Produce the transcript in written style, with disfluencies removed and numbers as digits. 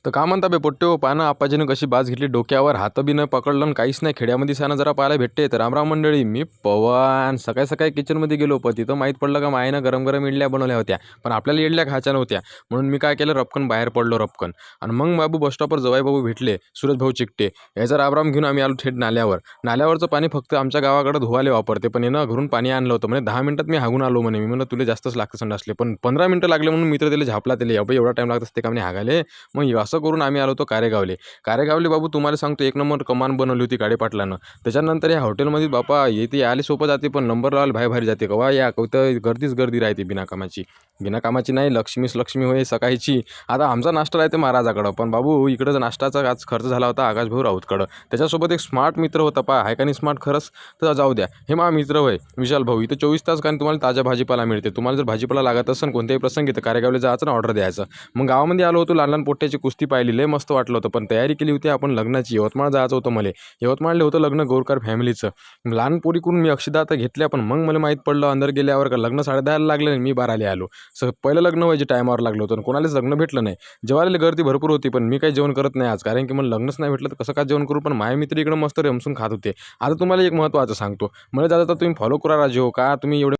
तर का म्हणता बे पोट्ट्यो, पानं आपाजीनं कशी बाज घेतली डोक्यावर, हात बी न पकडलं आणि काहीच नाही. खेड्यामध्ये सानं जरा पाहायला भेटते. तर रामराम मंडळी, मी पवन. सकाळी सकाळी किचनमध्ये गेलो, पण तिथं माहीत पडलं का मायनं गरम गरम इडल्या बनवल्या होत्या. पण आपल्याला इडल्या खायच्या नव्हत्या. म्हणून मी काय केलं, रपकन बाहेर पडलो रपकन. आणि मग बाबू बस स्टॉपवर जवाई बाबू भेटले, सूरज भाऊ चिकटे. याचा रामराम घेऊन आम्ही आलो थेट नाल्यावर. नाल्यावरचं पाणी फक्त आमच्या गावाकडे धुवाले वापरते, पण यानं घरून पाणी आणलं होतं. म्हणे 10 मिनिटात मी हागून आलो म्हणे. मी म्हणलं तुला जास्तच लागतं संडासले, पण 15 मिनिटं लागले म्हणून मित्र त्याला झापला. त्याला अबे एवढा टाईम लागत असते का म्हणे हागाले. मग असं करून आम्ही आलो होतो कारेगावले. कारेगावले बाबू तुम्हाला सांगतो, एक नंबर कमान बनवली होती गाडेपाटलानं. त्याच्यानंतर या हॉटेलमध्ये बापा येते यायला सोपं जाते, पण नंबर लावायला भारी भारी जाते. कवा या कविता गर्दीच गर्दी राहते बिनाकामाची. बिनाकामाची नाही, लक्ष्मीच लक्ष्मी होय सकाळची. आता आमचा नाश्ता राहते महाराजाकडं, पण बाबू इकडं नाश्ताचा आज खर्च झाला होता आकाशभाऊ राऊतकडं. त्याच्यासोबत एक स्मार्ट मित्र होता पा, आहे का नाही स्मार्ट खरंच. तर जाऊ द्या, हे मा मित्र होय विशाल भाऊ. इथं 24 तास कारण तुम्हाला ताज्या भाजीपाला मिळते. तुम्हाला जर भाजीपाला लागत असेल कोणत्याही प्रसंगी, तर कारेगावला जायचं ना, ऑर्डर द्यायचं. मग गावामध्ये आलो होतो, लहान लहान पोट्ट्याची कुस्ती पाहिली, लय मस्त वाटलं होतं. पण तयारी केली होती आपण लग्नाची. यवतमाळ जायचं होतं मला. यवतमाळले होतं लग्न गोरकार फॅमिलीचं. लहान पोरीकडून मी अक्षदा आता घेतल्या, पण मग मला माहीत पडलं अंदर गेल्यावर का लग्न 10:30ला लागलं आणि मी 12ला आलो. पहिलं लग्न व्हायचे टायमावर लागलं होतं आणि कोणालाच लग्न भेटलं नाही. जेवायला गर्दी भरपूर होती, पण मी काही जेवण करत नाही आज, कारण की मला लग्नच नाही भेटलं तर कसं काय जेवण करू. पण माझे मित्र इकडं मस्त रेमसून खात होते. आता तुम्हाला एक महत्त्वाचं सांगतो, मला दादा तर तुम्ही फॉलो करा राजे हो का. तुम्ही एवढे